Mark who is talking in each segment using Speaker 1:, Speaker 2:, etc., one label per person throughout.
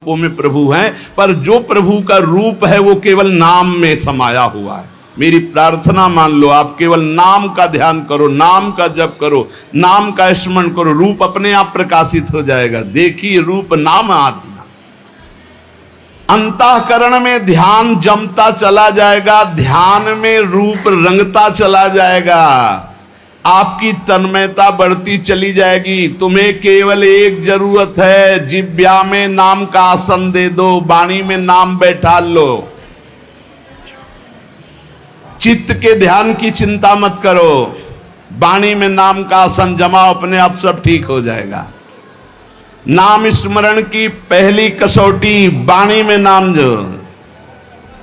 Speaker 1: रूपों में प्रभु हैं, पर जो प्रभु का रूप है वो केवल नाम में समाया हुआ है। मेरी प्रार्थना मान लो, आप केवल नाम का ध्यान करो, नाम का जप करो, नाम का स्मरण करो, रूप अपने आप प्रकाशित हो जाएगा। देखिए रूप नाम आधीना, अंतःकरण में ध्यान जमता चला जाएगा, ध्यान में रूप रंगता चला जाएगा, आपकी तन्मयता बढ़ती चली जाएगी। तुम्हें केवल एक जरूरत है, जिह्वा में नाम का आसन दे दो, वाणी में नाम बैठा लो। चित्त के ध्यान की चिंता मत करो, वाणी में नाम का आसन जमाओ, अपने आप सब ठीक हो जाएगा। नाम स्मरण की पहली कसौटी वाणी में नाम जो,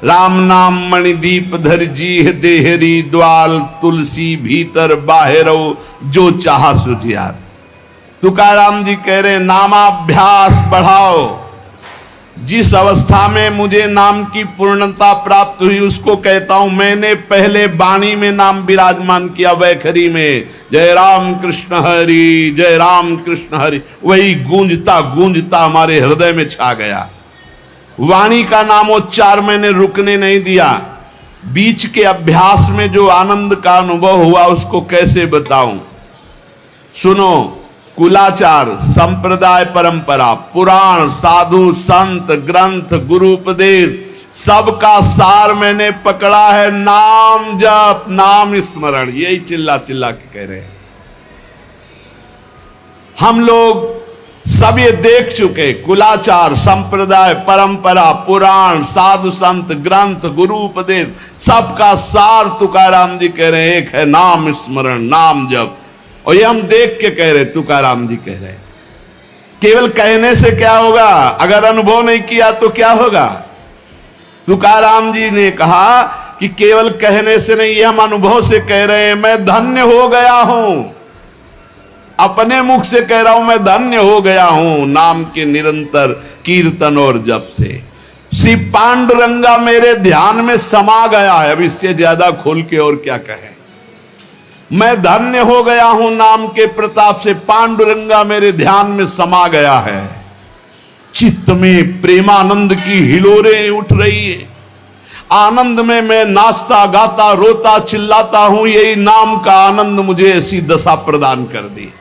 Speaker 1: राम नाम मणिदीप धर जी देहरी द्वाल, तुलसी भीतर बाहरो जो चाहा सुझियार। तुकाराम जी कह रहे नामाभ्यास बढ़ाओ। जिस अवस्था में मुझे नाम की पूर्णता प्राप्त हुई उसको कहता हूं मैंने पहले वाणी में नाम विराजमान किया, वैखरी में जय राम कृष्ण हरि, जय राम कृष्ण हरि, वही गूंजता गूंजता हमारे हृदय में छा गया। वाणी का नामोच्चार मैंने रुकने नहीं दिया। बीच के अभ्यास में जो आनंद का अनुभव हुआ उसको कैसे बताऊं। सुनो, कुलाचार, संप्रदाय, परंपरा, पुराण, साधु, संत, ग्रंथ, गुरु उपदेश, सबका सार मैंने पकड़ा है नाम जप, नाम स्मरण। यही चिल्ला चिल्ला के कह रहे हैं। हम लोग सब ये देख चुके, कुलाचार, संप्रदाय, परंपरा, पुराण, साधु, संत, ग्रंथ, गुरु उपदेश, सबका सार तुकाराम जी कह रहे हैं एक है नाम स्मरण, नाम जप। और ये हम देख के कह रहे, तुकाराम जी कह रहे। केवल कहने से क्या होगा, अगर अनुभव नहीं किया तो क्या होगा। तुकाराम जी ने कहा कि केवल कहने से नहीं, ये हम अनुभव से कह रहे हैं। मैं धन्य हो गया हूं, अपने मुख से कह रहा हूं, मैं धन्य हो गया हूं नाम के निरंतर कीर्तन और जप से। श्री पांडुरंगा मेरे ध्यान में समा गया है। अब इससे ज्यादा खोल के और क्या कहें। मैं धन्य हो गया हूं नाम के प्रताप से, पांडुरंगा मेरे ध्यान में समा गया है। चित्त में प्रेमानंद की हिलोरें उठ रही है। आनंद में मैं नाचता गाता रोता चिल्लाता हूं। यही नाम का आनंद मुझे ऐसी दशा प्रदान कर दी।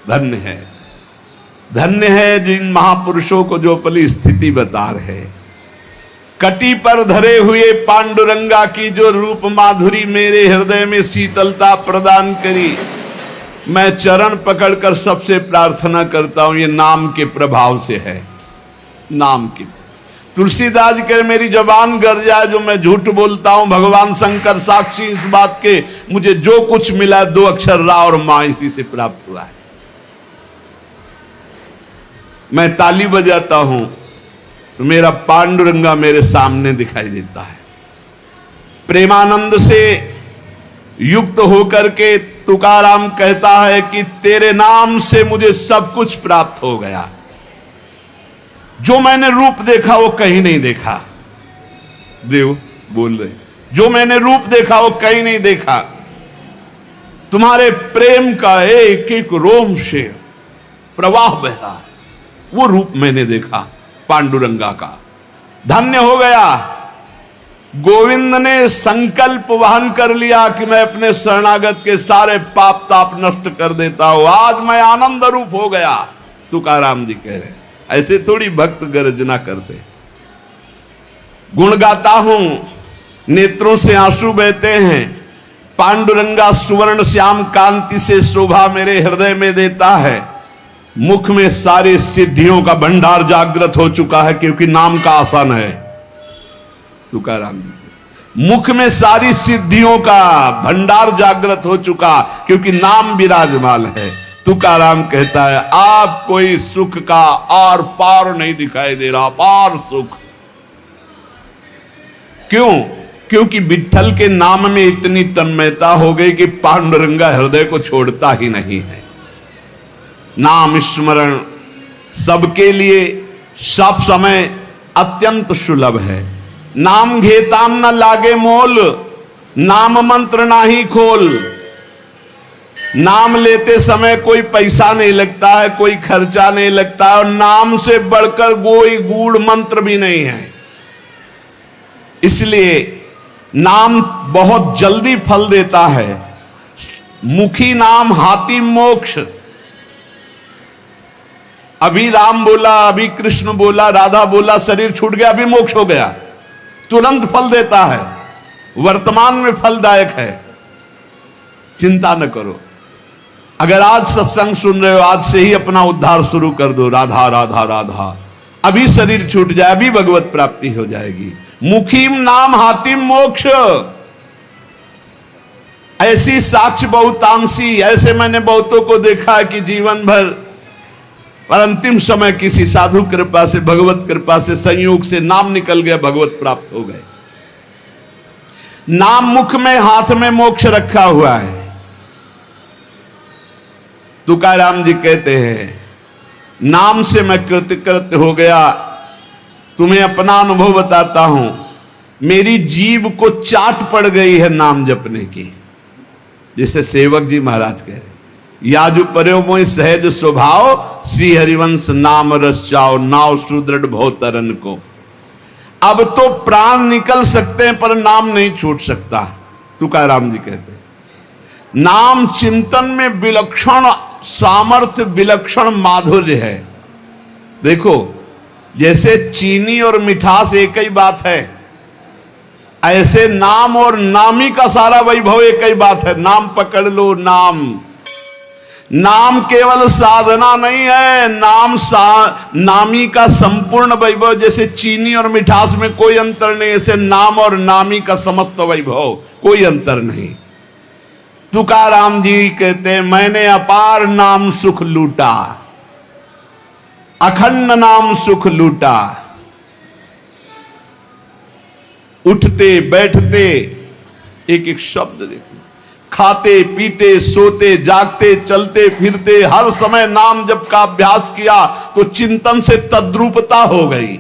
Speaker 1: धन्य है, धन्य है जिन महापुरुषों को जो अपनी स्थिति बता रहे। कटी पर धरे हुए पांडुरंगा की जो रूप माधुरी मेरे हृदय में शीतलता प्रदान करी। मैं चरण पकड़कर सबसे प्रार्थना करता हूं, ये नाम के प्रभाव से है। नाम की तुलसीदास जी कह मेरी जबान गर जाए जो मैं झूठ बोलता हूं, भगवान शंकर साक्षी इस बात के, मुझे जो कुछ मिला 2 अक्षर रा और मां इसी से प्राप्त हुआ है। मैं ताली बजाता हूं तो मेरा पांडुरंगा मेरे सामने दिखाई देता है। प्रेमानंद से युक्त होकर के तुकाराम कहता है कि तेरे नाम से मुझे सब कुछ प्राप्त हो गया। जो मैंने रूप देखा वो कहीं नहीं देखा। देव बोल रहे, जो मैंने रूप देखा वो कहीं नहीं देखा। तुम्हारे प्रेम का एक एक रोम से प्रवाह बह रहा है, वो रूप मैंने देखा पांडुरंगा का। धन्य हो गया। गोविंद ने संकल्प वहन कर लिया कि मैं अपने शरणागत के सारे पाप ताप नष्ट कर देता हूं। आज मैं आनंद रूप हो गया, तुकाराम जी कह रहे। ऐसे थोड़ी भक्त गर्जना करते। गुण गाता हूं, नेत्रों से आंसू बहते हैं। पांडुरंगा सुवर्ण श्याम कांति से शोभा मेरे हृदय में देता है। मुख में सारी सिद्धियों का भंडार जागृत हो चुका है, क्योंकि नाम का आसन है। तुकाराम मुख में सारी सिद्धियों का भंडार जागृत हो चुका, क्योंकि नाम विराजमान है। तुकाराम कहता है आप कोई सुख का आर पार नहीं दिखाई दे रहा, पार सुख। क्यों? क्योंकि विठ्ठल के नाम में इतनी तन्मयता हो गई कि पांडुरंगा हृदय को छोड़ता ही नहीं है। नाम स्मरण सबके लिए सब समय अत्यंत सुलभ है। नाम घेताम न लागे मोल, नाम मंत्र नाही खोल। नाम लेते समय कोई पैसा नहीं लगता है, कोई खर्चा नहीं लगता है, और नाम से बढ़कर कोई गूढ़ मंत्र भी नहीं है। इसलिए नाम बहुत जल्दी फल देता है। मुखी नाम हाथी मोक्ष। अभी राम बोला, अभी कृष्ण बोला, राधा बोला, शरीर छूट गया, अभी मोक्ष हो गया, तुरंत फल देता है, वर्तमान में फलदायक है। चिंता न करो। अगर आज सत्संग सुन रहे हो, आज से ही अपना उद्धार शुरू कर दो। राधा राधा राधा, अभी शरीर छूट जाए, अभी भगवत प्राप्ति हो जाएगी। मुखीम नाम हातिम मोक्ष। ऐसी साक्ष्य बहुतांशी, ऐसे मैंने बहुतों को देखा है कि जीवन भर पर अंतिम समय किसी साधु कृपा से, भगवत कृपा से, संयोग से नाम निकल गया, भगवत प्राप्त हो गए। नाम मुख में, हाथ में मोक्ष रखा हुआ है। तुकाराम जी कहते हैं, नाम से मैं कृतकृत्य हो गया। तुम्हें अपना अनुभव बताता हूं, मेरी जीभ को चाट पड़ गई है नाम जपने की। जिसे सेवक जी महाराज कह रहे, या जो पर्यो मोहि सहज स्वभाव, श्री हरिवंश नाम रस चाओ, नाव सुदृढ़ भव तरन को। अब तो प्राण निकल सकते हैं पर नाम नहीं छूट सकता। तुकाराम जी कहते हैं, नाम चिंतन में विलक्षण सामर्थ्य, विलक्षण माधुर्य है। देखो, जैसे चीनी और मिठास एक ही बात है, ऐसे नाम और नामी का सारा वैभव एक ही बात है। नाम पकड़ लो। नाम केवल साधना नहीं है, नामी का संपूर्ण वैभव। जैसे चीनी और मिठास में कोई अंतर नहीं, ऐसे नाम और नामी का समस्त वैभव, कोई अंतर नहीं। तुकाराम जी कहते हैं, मैंने अपार नाम सुख लूटा, अखंड नाम सुख लूटा। उठते बैठते एक एक शब्द देखो, खाते पीते सोते जागते चलते फिरते हर समय नाम जप का अभ्यास किया तो चिंतन से तद्रूपता हो गई।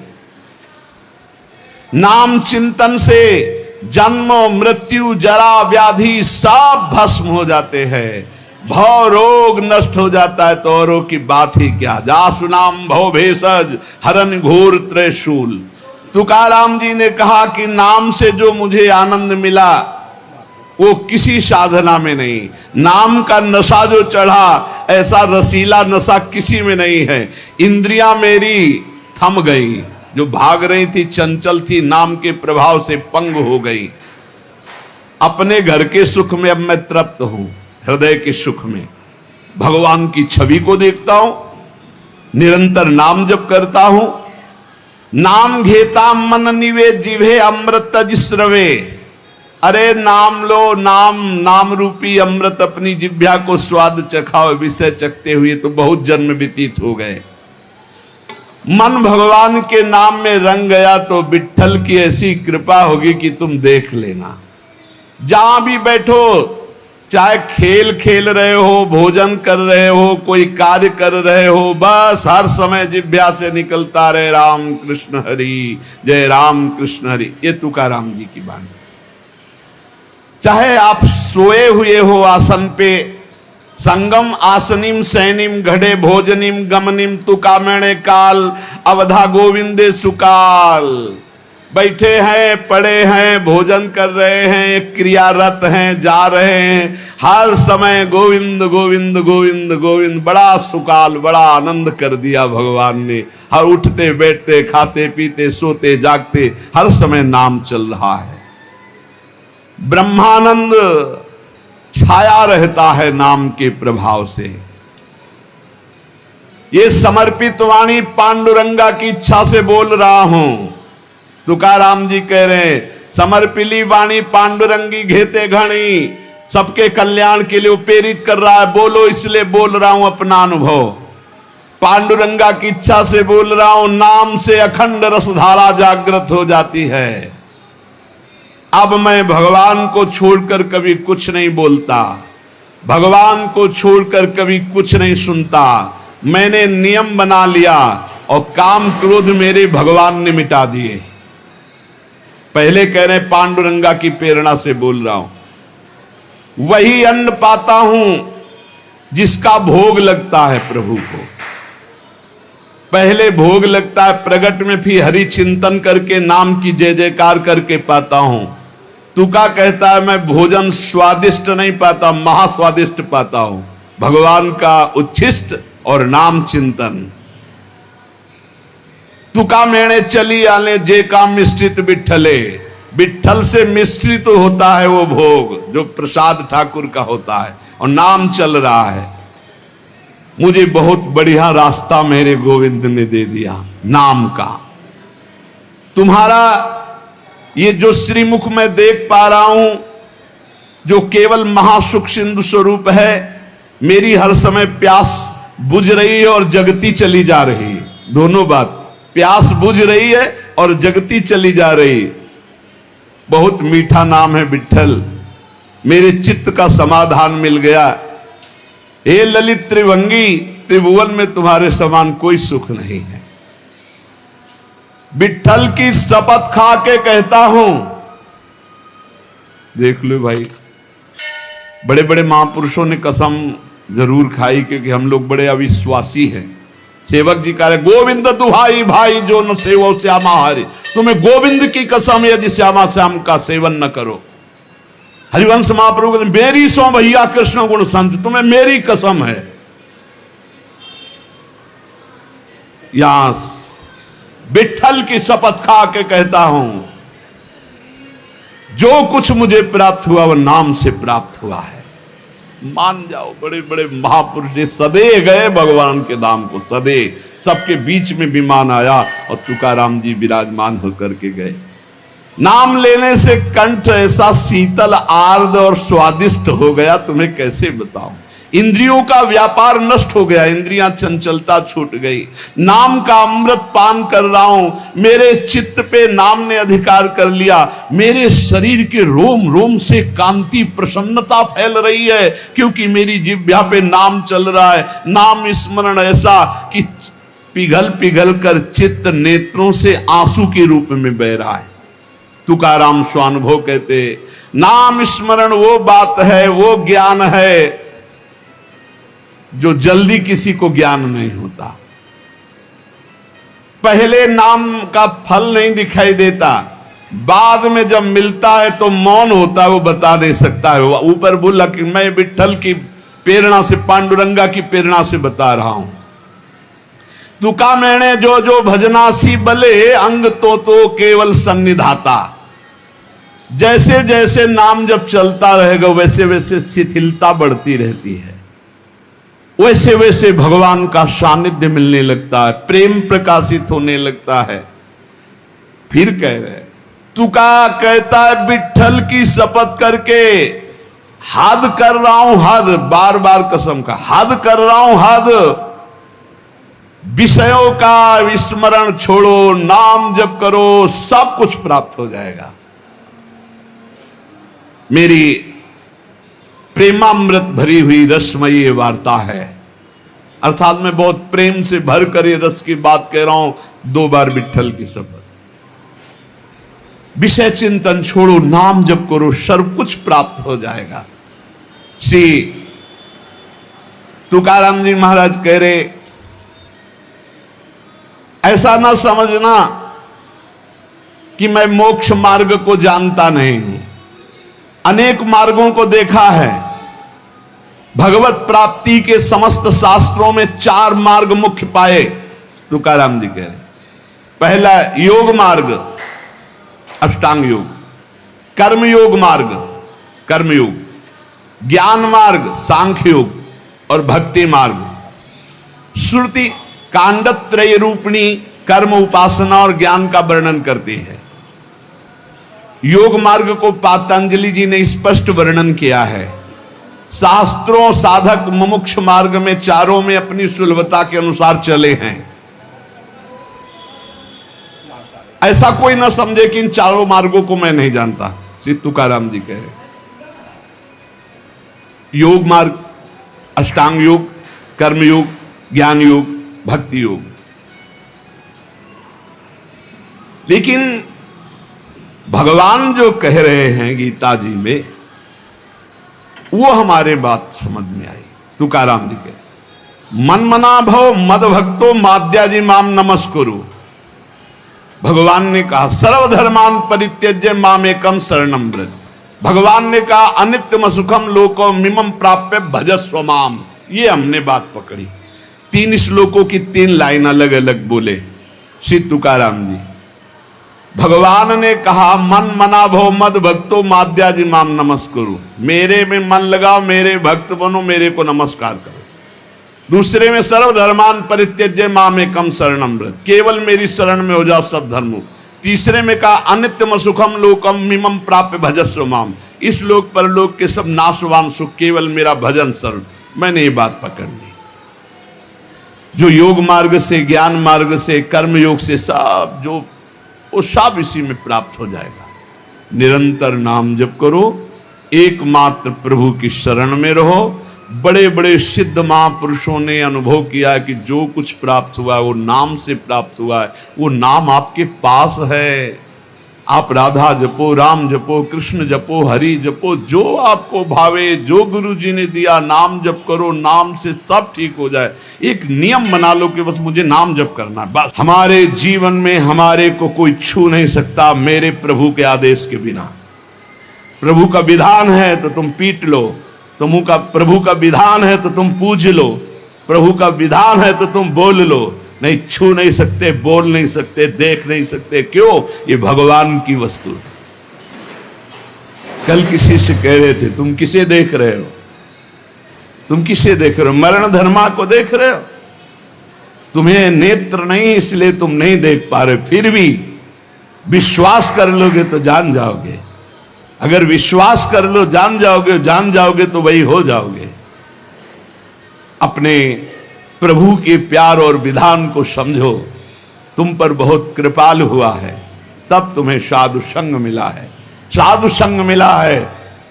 Speaker 1: नाम चिंतन से जन्म मृत्यु जरा व्याधि सब भस्म हो जाते हैं, भव रोग नष्ट हो जाता है। तो औरों की बात ही क्या, जासु नाम भव भेषज हरन घोर त्रिशूल। तुकाराम जी ने कहा कि नाम से जो मुझे आनंद मिला वो किसी साधना में नहीं। नाम का नशा जो चढ़ा, ऐसा रसीला नशा किसी में नहीं है। इंद्रियां मेरी थम गई, जो भाग रही थी, चंचल थी, नाम के प्रभाव से पंग हो गई। अपने घर के सुख में अब मैं तृप्त हूं, हृदय के सुख में भगवान की छवि को देखता हूं, निरंतर नाम जप करता हूं। नाम घेता मन निवे जिभे अमृत जिस्रवे। अरे नाम लो, नाम रूपी अमृत अपनी जिह्वा को स्वाद चखाओ। विषय चखते हुए तो बहुत जन्म व्यतीत हो गए। मन भगवान के नाम में रंग गया तो विट्ठल की ऐसी कृपा होगी कि तुम देख लेना। जहां भी बैठो, चाहे खेल खेल रहे हो, भोजन कर रहे हो, कोई कार्य कर रहे हो, बस हर समय जिह्वा से निकलता रहे राम कृष्ण हरि, जय राम कृष्ण हरि। ये तुकाराम जी की बात। चाहे आप सोए हुए हो आसन पे, संगम आसनिम सैनिम घड़े भोजनिम गमनिम तुकामणे काल अवधा गोविंदे सुकाल। बैठे हैं, पड़े हैं, भोजन कर रहे हैं, क्रियारत हैं, जा रहे हैं, हर समय गोविंद गोविंद गोविंद गोविंद। बड़ा सुकाल, बड़ा आनंद कर दिया भगवान ने। हर उठते बैठते, खाते पीते, सोते जागते, हर समय नाम चल रहा है। ब्रह्मानंद छाया रहता है नाम के प्रभाव से। ये समर्पित वाणी पांडुरंगा की इच्छा से बोल रहा हूं। तुकाराम जी कह रहे हैं, समर्पिली वाणी पांडुरंगी घेते घणी। सबके कल्याण के लिए प्रेरित कर रहा है, बोलो इसलिए बोल रहा हूं अपना अनुभव। पांडुरंगा की इच्छा से बोल रहा हूं। नाम से अखंड रसधारा जागृत हो जाती है। अब मैं भगवान को छोड़कर कभी कुछ नहीं बोलता, भगवान को छोड़कर कभी कुछ नहीं सुनता। मैंने नियम बना लिया और काम क्रोध मेरे भगवान ने मिटा दिए। पहले कह रहे पांडुरंगा की प्रेरणा से बोल रहा हूं। वही अन्न पाता हूं जिसका भोग लगता है प्रभु को। पहले भोग लगता है प्रगट में, फिर हरि चिंतन करके नाम की जय जयकार करके पाता हूं। तुका कहता है मैं भोजन स्वादिष्ट नहीं पाता, महास्वादिष्ट पाता हूं, भगवान का उच्छिष्ट और नाम चिंतन। तुका मेणे चली आले जे काम मिश्रित बिठले, बिठल से मिश्रित होता है वो भोग जो प्रसाद ठाकुर का होता है, और नाम चल रहा है। मुझे बहुत बढ़िया रास्ता मेरे गोविंद ने दे दिया नाम का। तुम्हारा ये जो श्रीमुख में देख पा रहा हूं, जो केवल महासुख सिंधु स्वरूप है, मेरी हर समय प्यास बुझ रही है और जगती चली जा रही है। दोनों बात, प्यास बुझ रही है और जगती चली जा रही। बहुत मीठा नाम है विठ्ठल, मेरे चित्त का समाधान मिल गया। हे ललित त्रिभंगी, त्रिभुवन में तुम्हारे समान कोई सुख नहीं है। विठ्ठल की शपथ खा के कहता हूं, देख लो भाई, बड़े बड़े महापुरुषों ने कसम जरूर खाई, क्योंकि हम लोग बड़े अविश्वासी हैं। सेवक जी कह रहे गोविंद दुहाई भाई जो न सेवो श्यामा हरि, तुम्हें गोविंद की कसम यदि श्यामा श्याम का सेवन न करो। हरिवंश महाप्रभु कहते मेरी सो भैया कृष्ण गुण संत, तुम्हें मेरी कसम है। यहां विठ्ठल की शपथ खा के कहता हूं, जो कुछ मुझे प्राप्त हुआ वह नाम से प्राप्त हुआ है। मान जाओ, बड़े बड़े महापुरुष सदे गए भगवान के धाम को, सदे सबके बीच में विमान आया और तुकाराम जी विराजमान होकर के गए। नाम लेने से कंठ ऐसा शीतल आर्द्र और स्वादिष्ट हो गया, तुम्हें कैसे बताऊं। इंद्रियों का व्यापार नष्ट हो गया, इंद्रियां चंचलता छूट गई। नाम का अमृत पान कर रहा हूं, मेरे चित्त पे नाम ने अधिकार कर लिया। मेरे शरीर के रोम रोम से कांति प्रसन्नता फैल रही है, क्योंकि मेरी जिह्वा पे नाम चल रहा है। नाम स्मरण ऐसा कि पिघल पिघल कर चित्त नेत्रों से आंसू के रूप में बह रहा है। तुकाराम स्वानुभव कहते, नाम स्मरण वो बात है, वो ज्ञान है जो जल्दी किसी को ज्ञान नहीं होता। पहले नाम का फल नहीं दिखाई देता, बाद में जब मिलता है तो मौन होता है, वो बता दे सकता है। ऊपर बोला कि मैं विठ्ठल की प्रेरणा से, पांडुरंगा की प्रेरणा से बता रहा हूं। तुका मैंने जो जो भजनासी बले, अंग तो केवल सन्निधाता। जैसे जैसे नाम जब चलता रहेगा वैसे वैसे शिथिलता बढ़ती रहती है, वैसे वैसे भगवान का सानिध्य मिलने लगता है, प्रेम प्रकाशित होने लगता है। फिर कह रहे तुका कहता है विठ्ठल की शपथ करके, हद कर रहा हूं, हद, बार बार कसम का हद कर रहा हूं, हद। विषयों का विस्मरण छोड़ो, नाम जप करो, सब कुछ प्राप्त हो जाएगा। मेरी प्रेमामृत भरी हुई रसमयी ये वार्ता है, अर्थात मैं बहुत प्रेम से भर कर ये रस की बात कह रहा हूं। 2 बार विठ्ठल की शपथ। विषय चिंतन छोड़ो, नाम जप करो, सब कुछ प्राप्त हो जाएगा। श्री तुकाराम जी महाराज कह रहे, ऐसा ना समझना कि मैं मोक्ष मार्ग को जानता नहीं हूं। अनेक मार्गों को देखा है। भगवत प्राप्ति के समस्त शास्त्रों में 4 मार्ग मुख्य पाए, तुकाराम जी कह रहे। पहला योग मार्ग, अष्टांग योग, कर्म योग मार्ग, कर्मयोग, ज्ञान मार्ग, सांख्य योग, और भक्ति मार्ग। श्रुति कांडत्रय रूपिणी कर्म, उपासना और ज्ञान का वर्णन करती है। योग मार्ग को पातंजलि जी ने स्पष्ट वर्णन किया है। शास्त्रों साधक मुमुक्ष मार्ग में चारों में अपनी सुलभता के अनुसार चले हैं। ऐसा कोई ना समझे कि इन चारों मार्गों को मैं नहीं जानता, श्री तुकाराम जी कह रहे। योग मार्ग, अष्टांग योग, कर्म योग, ज्ञान योग, भक्ति योग। लेकिन भगवान जो कह रहे हैं गीता जी में, वो हमारे बात समझ में आई। तुकाराम जी के, मन मना भव मद भक्तो माद्याजी माम नमस्कुरु। भगवान ने कहा सर्वधर्मान परित्यज्य माम एकम शरणम व्रज। भगवान ने कहा अनित्यम सुखम लोको मिमम प्राप्य भजस्व माम। ये हमने बात पकड़ी। 3 श्लोकों की 3 लाइन अलग अलग बोले श्री तुकाराम जी। भगवान ने कहा मन मना भव मद भक्तो माद्याजी माम नमस्कुरु। मेरे में मन लगाओ, मेरे भक्त बनो, मेरे को नमस्कार करो। दूसरे में सर्वधर्मान परित्यज्य माम एकम शरणम व्रज, केवल मेरी शरण में हो जाओ सब धर्मों। तीसरे में कहा अनित्यम सुखम लोकम मिमम प्राप्य भजस्व माम। इस लोक पर लोक के सब नाशवान सुख केवल मेरा भजन शरण। मैंने ये बात पकड़ ली। जो योग मार्ग से, ज्ञान मार्ग से, कर्म योग से सब जो वो सब इसी में प्राप्त हो जाएगा। निरंतर नाम जप करो, एकमात्र प्रभु की शरण में रहो। बड़े बड़े सिद्ध महापुरुषों ने अनुभव किया है कि जो कुछ प्राप्त हुआ है वो नाम से प्राप्त हुआ है। वो नाम आपके पास है। आप राधा जपो, राम जपो, कृष्ण जपो, हरि जपो, जो आपको भावे, जो गुरु जी ने दिया नाम जप करो। नाम से सब ठीक हो जाए। एक नियम बना लो कि बस मुझे नाम जप करना है बस। हमारे जीवन में हमारे को कोई छू नहीं सकता मेरे प्रभु के आदेश के बिना। प्रभु का विधान है तो तुम पीट लो, प्रभु का विधान है तो तुम पूज लो, प्रभु का विधान है तो तुम बोल लो। नहीं, छू नहीं सकते, बोल नहीं सकते, देख नहीं सकते। क्यों? ये भगवान की वस्तु है। कल किसी से कह रहे थे तुम किसे देख रहे हो? तुम किसे देख रहे हो? मरण धर्मा को देख रहे हो? तुम्हें नेत्र नहीं इसलिए तुम नहीं देख पा रहे। फिर भी विश्वास कर लोगे तो जान जाओगे। अगर विश्वास कर लो जान जाओगे तो वही हो जाओगे। अपने प्रभु के प्यार और विधान को समझो। तुम पर बहुत कृपालु हुआ है, तब तुम्हें साधु संग मिला है। साधु संग मिला है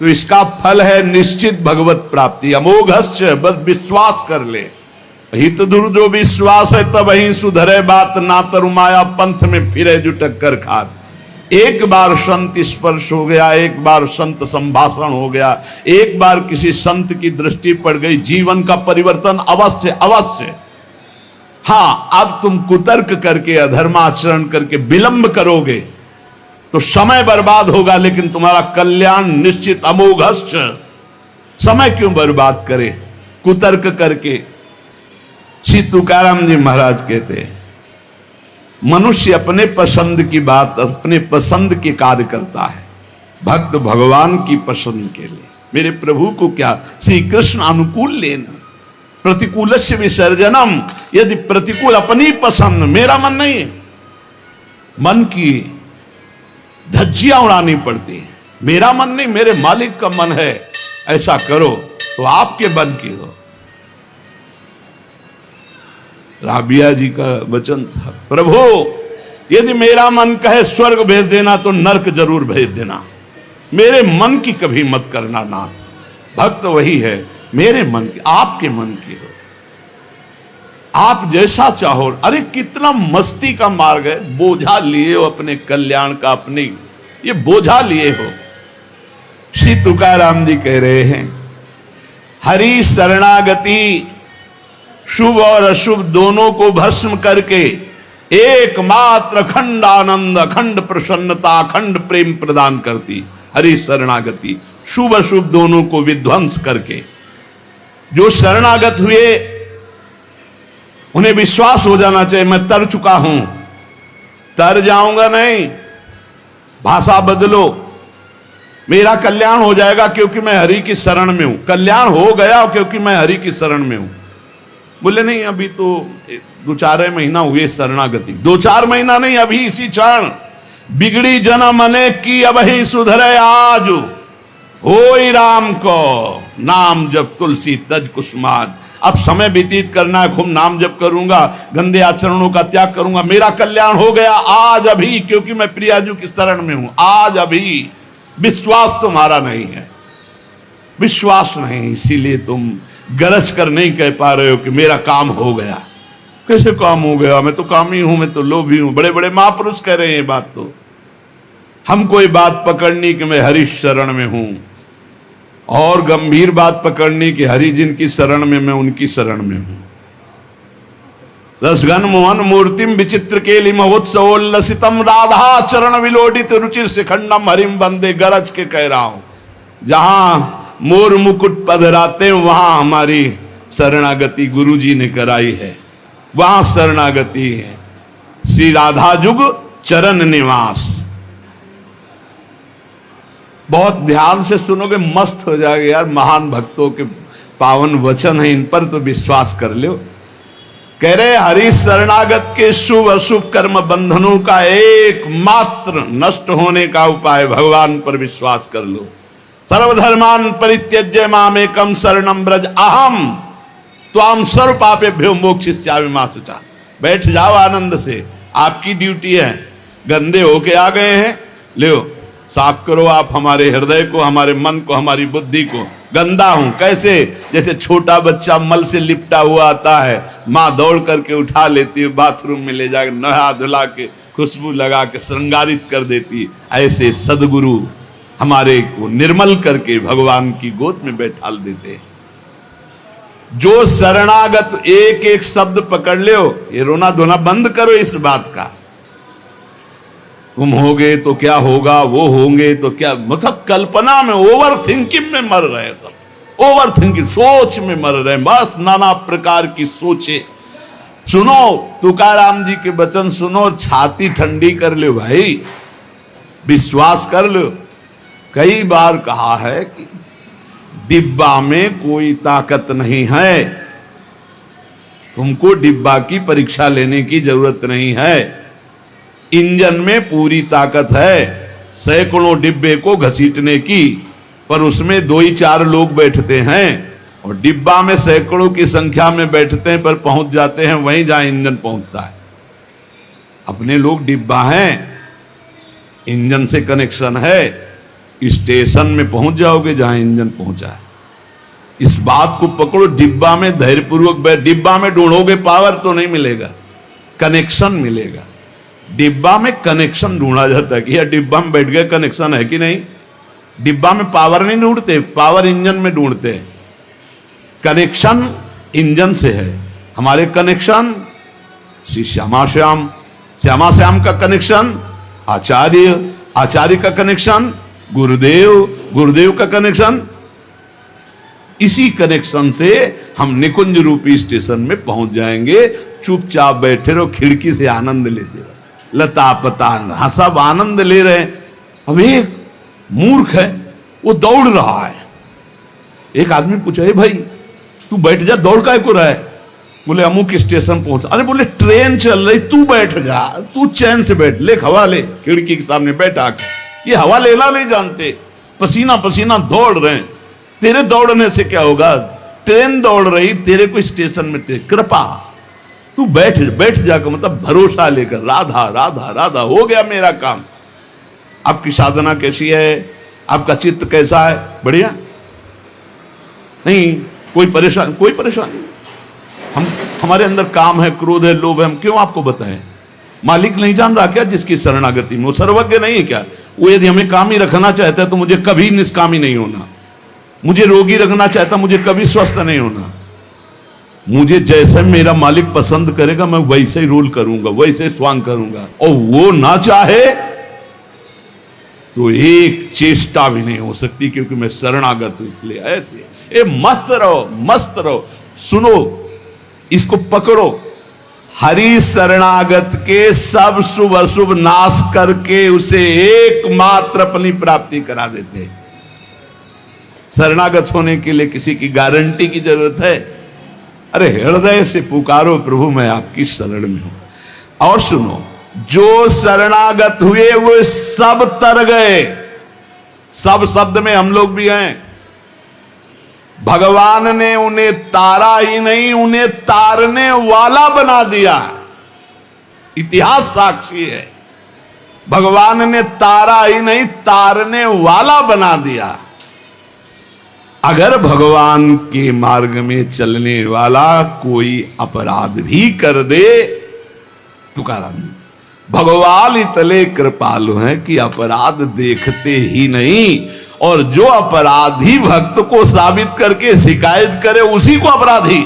Speaker 1: तो इसका फल है निश्चित भगवत प्राप्ति। अमोघश्च, बस विश्वास कर ले। हित दूर जो विश्वास है तब ही सुधरे बात, ना तरु माया पंथ में फिरे जो टक्कर खात। एक बार संत स्पर्श हो गया, एक बार संत संभाषण हो गया, एक बार किसी संत की दृष्टि पड़ गई, जीवन का परिवर्तन अवश्य अवश्य। हाँ, अब तुम कुतर्क करके, अधर्माचरण करके विलंब करोगे तो समय बर्बाद होगा, लेकिन तुम्हारा कल्याण निश्चित। अमोघश्च, समय क्यों बर्बाद करे कुतर्क करके? श्री तुकाराम जी महाराज कहते हैं मनुष्य अपने पसंद की बात, अपने पसंद के कार्य करता है। भक्त भगवान की पसंद के लिए। मेरे प्रभु को क्या श्री कृष्ण अनुकूल लेना, प्रतिकूलस्य विसर्जनम। यदि प्रतिकूल अपनी पसंद, मेरा मन नहीं है, मन की धज्जियां उड़ानी पड़ती है। मेरा मन नहीं, मेरे मालिक का मन है ऐसा करो, तो आपके मन की हो। राबिया जी का वचन था, प्रभु यदि मेरा मन कहे स्वर्ग भेज देना तो नरक जरूर भेज देना, मेरे मन की कभी मत करना नाथ। भक्त वही है, मेरे मन की, आपके मन की हो, आप जैसा चाहो। अरे कितना मस्ती का मार्ग है। बोझा लिए हो अपने कल्याण का, अपने ये बोझा लिए हो। श्री तुकाराम जी कह रहे हैं हरि शरणागति शुभ और अशुभ दोनों को भस्म करके एकमात्र अखंड आनंद, अखंड प्रसन्नता, अखंड प्रेम प्रदान करती हरि शरणागति। शुभ अशुभ दोनों को विध्वंस करके जो शरणागत हुए उन्हें विश्वास हो जाना चाहिए मैं तर चुका हूं, तर जाऊंगा नहीं। भाषा बदलो, मेरा कल्याण हो जाएगा क्योंकि मैं हरि की शरण में हूं। कल्याण हो गया क्योंकि मैं हरि की शरण में हूं। बोले नहीं, अभी तो 2-4 महीना हुए शरणागति। 2-4 महीना नहीं, अभी इसी क्षण। बिगड़ी जन्म अनेक की अब ही सुधरे आज, होई राम को नाम जब तुलसी तज कुसुमाज। अब समय व्यतीत करना है, खूब नाम जप करूंगा, गंदे आचरणों का त्याग करूंगा, मेरा कल्याण हो गया आज अभी, क्योंकि मैं प्रियाजू की शरण में हूं। आज अभी विश्वास तुम्हारा नहीं है, विश्वास नहीं, इसीलिए तुम गरज कर नहीं कह पा रहे हो कि मेरा काम हो गया। कैसे काम हो गया? मैं तो कामी हूं, मैं तो लोभी हूं। बड़े बड़े महापुरुष कह रहे हैं ये बात। तो हमको ये बात पकड़नी कि मैं हरि शरण में हूं। और गंभीर बात पकड़नी कि हरि जिनकी शरण में मैं उनकी शरण में हूं। रसघन मोहन मूर्तिम विचित्र केलि महोत्सवोल्लसितम राधा चरण विलोडित रुचिर शिखंडम हरिम वंदे गरज के कह रहा हूं। जहां मोर मुकुट पधराते वहां हमारी शरणागति गुरु जी ने कराई है, वहां शरणागति है। श्री राधा जुग चरण निवास। बहुत ध्यान से सुनोगे मस्त हो जाएगा यार। महान भक्तों के पावन वचन है, इन पर तो विश्वास कर लो। कह रहे हरि शरणागत के शुभ अशुभ कर्म बंधनों का एकमात्र नष्ट होने का उपाय भगवान पर विश्वास कर लो। सर्वधर्मान परित्यज्य मामेकम शरणम ब्रज अहम त्वाम सर्व पापेभ्यो मोक्षयिष्यामि मा शुचा। बैठ जाओ आनंद से, आपकी ड्यूटी है। गंदे होके आ गए हैं, लो साफ करो आप हमारे हृदय को, हमारे मन को, हमारी बुद्धि को। गंदा हूं कैसे? जैसे छोटा बच्चा मल से लिपटा हुआ आता है, माँ दौड़ करके उठा लेती है, बाथरूम में ले जाकर नहा धुला के खुशबू लगा के श्रृंगारित कर देती। ऐसे सदगुरु हमारे को निर्मल करके भगवान की गोद में बैठाल देते हैं। जो शरणागत एक एक शब्द पकड़ लो, ये रोना धोना बंद करो इस बात का। तुम होगे तो क्या होगा, वो होंगे तो क्या, मतलब कल्पना में, ओवर थिंकिंग में मर रहे सब। ओवर थिंकिंग, सोच में मर रहे, बस नाना प्रकार की सोचे। सुनो तुकाराम जी के वचन सुनो, छाती ठंडी कर लो भाई, विश्वास कर लो। कई बार कहा है कि डिब्बा में कोई ताकत नहीं है, तुमको डिब्बा की परीक्षा लेने की जरूरत नहीं है। इंजन में पूरी ताकत है सैकड़ों डिब्बे को घसीटने की, पर उसमें 2 ही 4 लोग बैठते हैं। और डिब्बा में सैकड़ों की संख्या में बैठते हैं, पर पहुंच जाते हैं वहीं जहां इंजन पहुंचता है। अपने लोग डिब्बा हैं, इंजन से कनेक्शन है, स्टेशन में पहुंच जाओगे जहां इंजन पहुंचा है। इस बात को पकड़ो, डिब्बा में धैर्यपूर्वक बैठ। डिब्बा में ढूंढोगे पावर तो नहीं मिलेगा, कनेक्शन मिलेगा। डिब्बा में कनेक्शन ढूंढा जाता है कि यार डिब्बा में बैठ गए, कनेक्शन है कि नहीं। डिब्बा में पावर नहीं ढूंढते, पावर इंजन में ढूंढते हैं। कनेक्शन इंजन से है। हमारे कनेक्शन श्री श्यामा श्याम, श्यामा श्याम का कनेक्शन आचार्य, आचार्य का कनेक्शन गुरुदेव, गुरुदेव का कनेक्शन। इसी कनेक्शन से हम निकुंज रूपी स्टेशन में पहुंच जाएंगे। चुपचाप बैठे रहो, खिड़की से आनंद लेते रहो, लता पतांग हाँ सब आनंद ले रहे हैं। अब एक मूर्ख है, वो दौड़ रहा है। एक आदमी पूछा, भाई तू बैठ जा, दौड़ काय को रहा है? बोले अमुक स्टेशन पहुंचा। अरे बोले ट्रेन चल रही, तू बैठ जा, तू चैन से बैठ, ले हवा ले, खिड़की के सामने बैठ आके। ये हवा लेना नहीं जानते, पसीना पसीना दौड़ रहे हैं। तेरे दौड़ने से क्या होगा? ट्रेन दौड़ रही, तेरे को स्टेशन में तेरे कृपा, तू बैठ बैठ जाकर, मतलब भरोसा लेकर, राधा राधा राधा, हो गया मेरा काम। आपकी साधना कैसी है? आपका चित्त कैसा है? बढ़िया नहीं? कोई परेशान? कोई परेशानी। हम हमारे अंदर काम है, क्रोध है, लोभ है, हम क्यों आपको बताएं? मालिक नहीं जान रहा क्या जिसकी शरणागति में? वो सर्वज्ञ नहीं है क्या? वो यदि हमें कामी रखना चाहता है तो मुझे कभी निष्कामी नहीं होना। मुझे रोगी रखना चाहता, मुझे कभी स्वस्थ नहीं होना। मुझे जैसे मेरा मालिक पसंद करेगा मैं वैसे ही रोल करूंगा, वैसे स्वांग करूंगा। और वो ना चाहे तो एक चेष्टा भी नहीं हो सकती, क्योंकि मैं शरणागत हूं। इसलिए ऐसे मस्त रहो, मस्त रहो। सुनो, इसको पकड़ो। हरि शरणागत के सब शुभ अशुभ नाश करके उसे एकमात्र अपनी प्राप्ति करा देते हैं। शरणागत होने के लिए किसी की गारंटी की जरूरत है? अरे हृदय से पुकारो, प्रभु मैं आपकी शरण में हूं। और सुनो, जो शरणागत हुए वो सब तर गए। सब शब्द में हम लोग भी हैं। भगवान ने उन्हें तारा ही नहीं, उन्हें तारने वाला बना दिया। इतिहास साक्षी है, भगवान ने तारा ही नहीं, तारने वाला बना दिया। अगर भगवान के मार्ग में चलने वाला कोई अपराध भी कर दे, तुकाराम भगवान इतने कृपालु हैं कि अपराध देखते ही नहीं और जो अपराधी भक्त को साबित करके शिकायत करे उसी को अपराधी,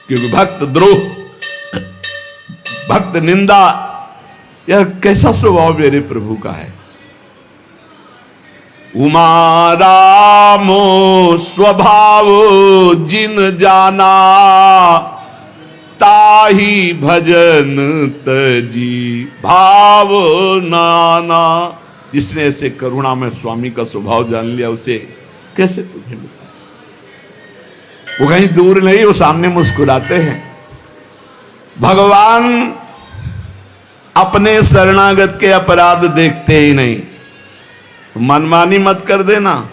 Speaker 1: क्योंकि भक्त द्रोह, भक्त निंदा, यह कैसा स्वभाव मेरे प्रभु का है। उमा रामो स्वभाव जिन जाना, ताही भजन तजी भाव नाना। जिसने ऐसे करुणा में स्वामी का स्वभाव जान लिया उसे कैसे तुझे मिलता है। वो कहीं दूर नहीं, वो सामने मुस्कुराते हैं। भगवान अपने शरणागत के अपराध देखते ही नहीं। मनमानी मत कर देना,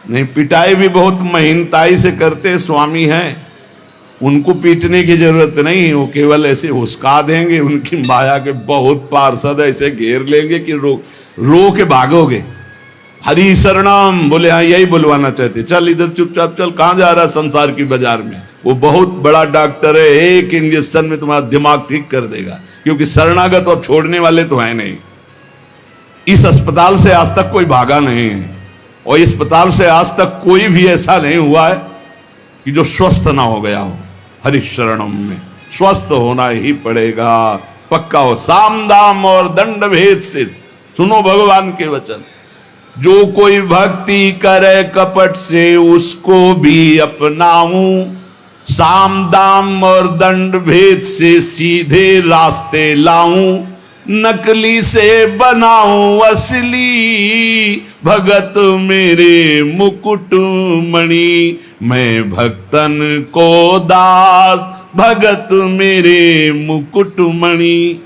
Speaker 1: नहीं पिटाई भी बहुत महीनताई से करते स्वामी हैं, उनको पीटने की जरूरत नहीं, वो केवल ऐसे हुस्का देंगे, उनकी माया के बहुत पार्षद ऐसे घेर लेंगे कि रो के भागोगे। हरि शरणम बोले, हाँ यही बुलवाना चाहते, चल इधर चुपचाप चल, कहां जा रहा संसार की बाजार में। वो बहुत बड़ा डॉक्टर है, एक इंजेक्शन में तुम्हारा दिमाग ठीक कर देगा, क्योंकि शरणागत और छोड़ने वाले तो है नहीं। इस अस्पताल से आज तक कोई भागा नहीं है, और इस अस्पताल से आज तक कोई भी ऐसा नहीं हुआ है कि जो स्वस्थ ना हो गया हो। हरि शरणम में स्वस्थ होना ही पड़ेगा, पक्का हो। साम दाम और दंड भेद से सुनो भगवान के वचन। जो कोई भक्ति करे कपट से उसको भी अपनाऊं, साम दाम और दंड भेद से सीधे रास्ते लाऊं, नकली से बनाऊं असली, भगत मेरे मुकुट मणि, मैं भक्तन को दास, भगत मेरे मुकुट मणि।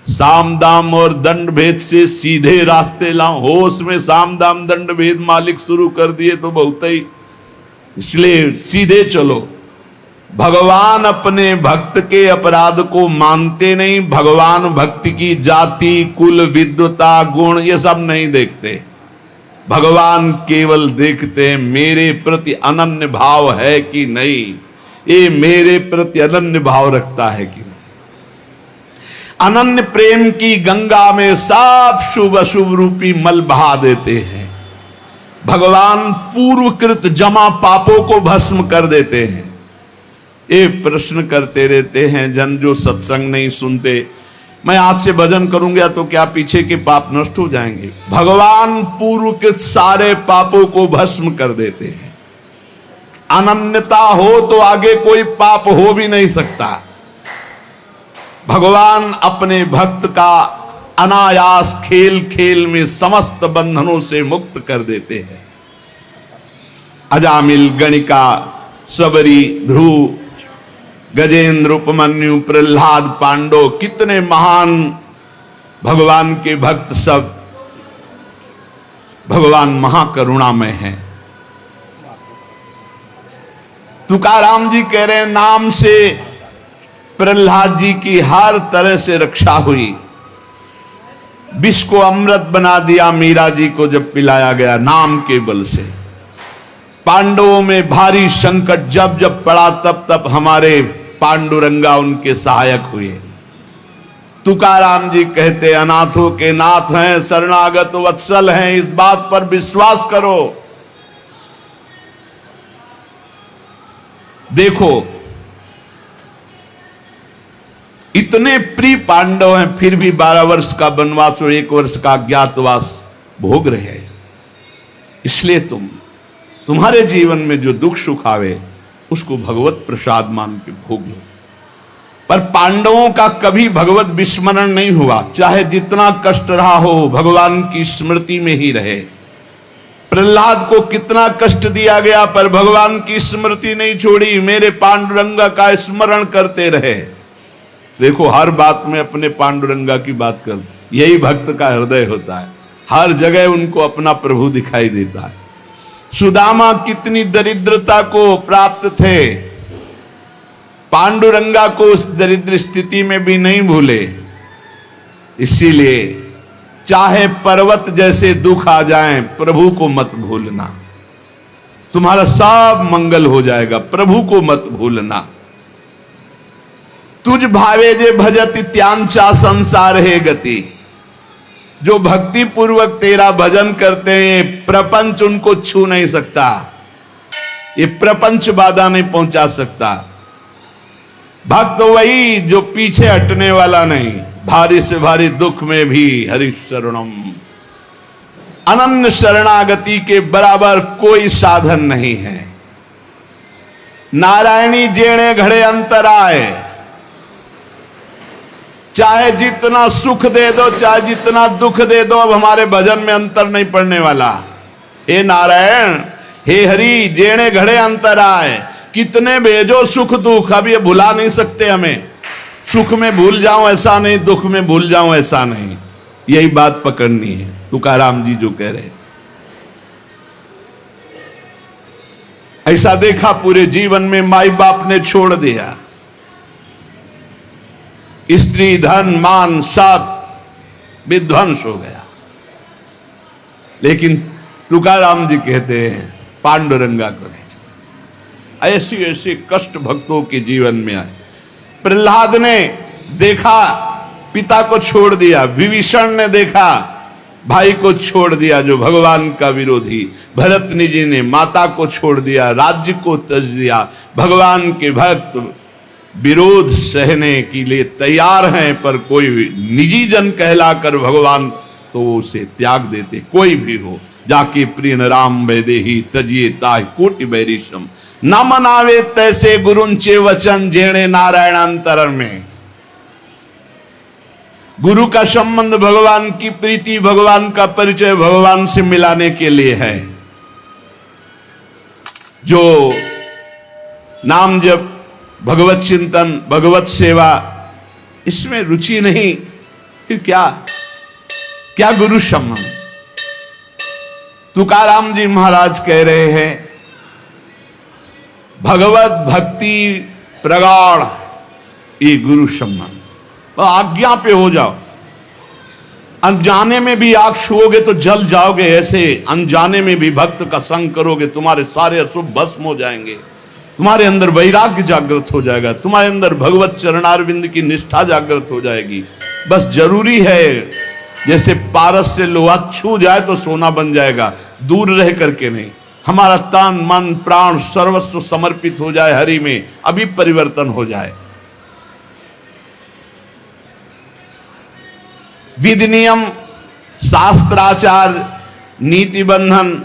Speaker 1: साम दाम और दंड भेद से सीधे रास्ते लाऊं। होश में साम दाम दंड भेद मालिक शुरू कर दिए तो बहुत ही, इसलिए सीधे चलो। भगवान अपने भक्त के अपराध को मानते नहीं। भगवान भक्ति की जाति, कुल, विद्वता, गुण ये सब नहीं देखते। भगवान केवल देखते हैं मेरे प्रति अनन्य भाव है कि नहीं, ये मेरे प्रति अनन्य भाव रखता है कि नहीं। अनन्य प्रेम की गंगा में सब शुभ अशुभ रूपी मल बहा देते हैं। भगवान पूर्वकृत जमा पापों को भस्म कर देते हैं। ये प्रश्न करते रहते हैं जन जो सत्संग नहीं सुनते, मैं आज से भजन करूंगा तो क्या पीछे के पाप नष्ट हो जाएंगे? भगवान पूर्व के सारे पापों को भस्म कर देते हैं। अनन्यता हो तो आगे कोई पाप हो भी नहीं सकता। भगवान अपने भक्त का अनायास खेल खेल में समस्त बंधनों से मुक्त कर देते हैं। अजामिल, गणिका, सबरी, ध्रुव, गजेंद्र, उपमन्यु, प्रहलाद, पांडव, कितने महान भगवान के भक्त सब भगवान महाकरुणामय हैं। तुकाराम जी कह रहे हैं नाम से प्रहलाद जी की हर तरह से रक्षा हुई। विष को अमृत बना दिया मीरा जी को जब पिलाया गया नाम के बल से। पांडवों में भारी संकट जब जब पड़ा तब तब हमारे पांडुरंगा उनके सहायक हुए। तुकाराम जी कहते अनाथों के नाथ हैं, शरणागत वत्सल हैं, इस बात पर विश्वास करो। देखो इतने प्रिय पांडव हैं, फिर भी 12 वर्ष का वनवास और 1 वर्ष का अज्ञातवास भोग रहे हैं। इसलिए तुम्हारे जीवन में जो दुख सुख आवे उसको भगवत प्रसाद मान के भोग लो। पर पांडवों का कभी भगवत विस्मरण नहीं हुआ, चाहे जितना कष्ट रहा हो भगवान की स्मृति में ही रहे। प्रहलाद को कितना कष्ट दिया गया पर भगवान की स्मृति नहीं छोड़ी, मेरे पांडुरंगा का स्मरण करते रहे। देखो हर बात में अपने पांडुरंगा की बात कर, यही भक्त का हृदय होता है। हर जगह उनको अपना प्रभु दिखाई देता है। सुदामा कितनी दरिद्रता को प्राप्त थे, पांडुरंगा को उस दरिद्र स्थिति में भी नहीं भूले। इसीलिए चाहे पर्वत जैसे दुख आ जाएं, प्रभु को मत भूलना, तुम्हारा सब मंगल हो जाएगा। प्रभु को मत भूलना। तुझ भावे जे भजत त्यांचा संसार है गति। जो भक्ति पूर्वक तेरा भजन करते हैं, प्रपंच उनको छू नहीं सकता, ये प्रपंच बाधा नहीं पहुंचा सकता। भक्त वही जो पीछे हटने वाला नहीं, भारी से भारी दुख में भी हरि शरणम, अनन्य शरणागति के बराबर कोई साधन नहीं है। नारायणी जेणे घड़े अंतराय, चाहे जितना सुख दे दो, चाहे जितना दुख दे दो, अब हमारे भजन में अंतर नहीं पड़ने वाला। हे नारायण, हे हरि, जेणे घड़े अंतराय, कितने भेजो सुख दुख, अब ये भुला नहीं सकते हमें। सुख में भूल जाऊं ऐसा नहीं, दुख में भूल जाऊं ऐसा नहीं, यही बात पकड़नी है। तुकाराम जी जो कह रहे, ऐसा देखा पूरे जीवन में माई बाप ने छोड़ दिया, स्त्री धन मान सब विध्वंस हो गया, लेकिन तुकाराम जी कहते हैं पांडुरंगा को ले जाओ। ऐसी ऐसी कष्ट भक्तों के जीवन में आए। प्रहलाद ने देखा पिता को छोड़ दिया, विभीषण ने देखा भाई को छोड़ दिया जो भगवान का विरोधी, भरतनी जी ने माता को छोड़ दिया, राज्य को त्यज दिया। भगवान के भक्त विरोध सहने के लिए तैयार हैं, पर कोई निजी जन कहलाकर भगवान तो उसे त्याग देते। कोई भी हो, जाके प्रिय राम वैदेही तजिए ताहि कोटि बैरिशम, न मनावे तैसे गुरुंचे वचन जेणे नारायणांतर में। गुरु का संबंध भगवान की प्रीति, भगवान का परिचय भगवान से मिलाने के लिए है। जो नाम जप, भगवत चिंतन, भगवत सेवा, इसमें रुचि नहीं, फिर क्या क्या गुरु संबंध। तुकाराम जी महाराज कह रहे हैं, भगवत भक्ति प्रगाढ़ ये गुरु संबंध। आज्ञा पे हो जाओ, अनजाने में भी आग छुओगे तो जल जाओगे, ऐसे अनजाने में भी भक्त का संग करोगे, तुम्हारे सारे अशुभ भस्म हो जाएंगे, तुम्हारे अंदर वैराग्य जागृत हो जाएगा, तुम्हारे अंदर भगवत चरणारविंद की निष्ठा जागृत हो जाएगी। बस जरूरी है, जैसे पारस से लोहा छू जाए तो सोना बन जाएगा, दूर रह करके नहीं। हमारा तन मन प्राण सर्वस्व समर्पित हो जाए हरि में, अभी परिवर्तन हो जाए। विधि नियम शास्त्राचार नीति बंधन,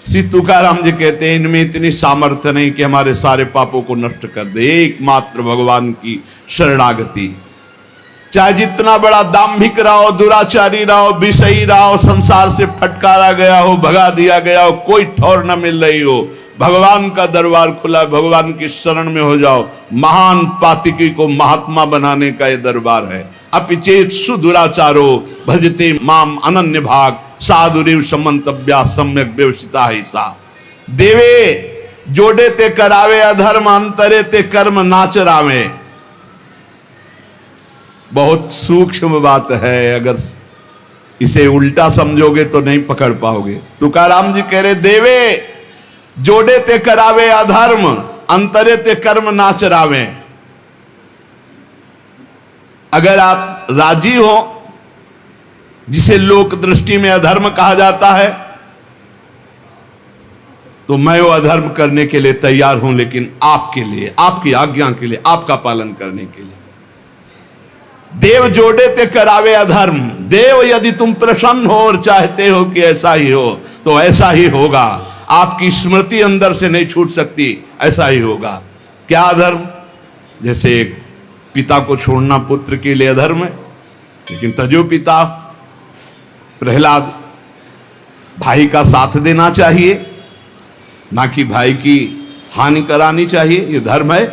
Speaker 1: श्री तुकाराम जी कहते हैं इनमें इतनी सामर्थ्य नहीं कि हमारे सारे पापों को नष्ट कर दे। एकमात्र भगवान की शरणागति, चाहे जितना बड़ा दाम्भिक रहा हो, दुराचारी रहा हो, विषयी रहा हो, संसार से फटकारा गया हो, भगा दिया गया हो, कोई ठौर न मिल रही हो, भगवान का दरबार खुला, भगवान की शरण में हो जाओ। महान पातिकी को महात्मा बनाने का यह दरबार है। अपिचेत सुदुराचारो भजते माम अनन्य भाग, साधुरिव समंतव्या सम्यक व्यवस्थिता ही सा। देवे जोड़े ते करावे अधर्म, अंतरे ते कर्म नाचरावे। बहुत सूक्ष्म बात है, अगर इसे उल्टा समझोगे तो नहीं पकड़ पाओगे। तुकाराम जी कह रहे, देवे जोड़े ते करावे अधर्म, अंतरे ते कर्म नाचरावे। अगर आप राजी हो, जिसे लोक दृष्टि में अधर्म कहा जाता है, तो मैं वो अधर्म करने के लिए तैयार हूं, लेकिन आपके लिए, आपकी आज्ञा के लिए, आपका पालन करने के लिए। देव जोड़े ते करावे अधर्म। देव यदि तुम प्रसन्न हो और चाहते हो कि ऐसा ही हो, तो ऐसा ही होगा। आपकी स्मृति अंदर से नहीं छूट सकती, ऐसा ही होगा। क्या अधर्म? जैसे एक पिता को छोड़ना पुत्र के लिए अधर्म है, लेकिन तजो पिता प्रहलाद, भाई का साथ देना चाहिए, ना कि भाई की हानि करानी चाहिए, ये धर्म है।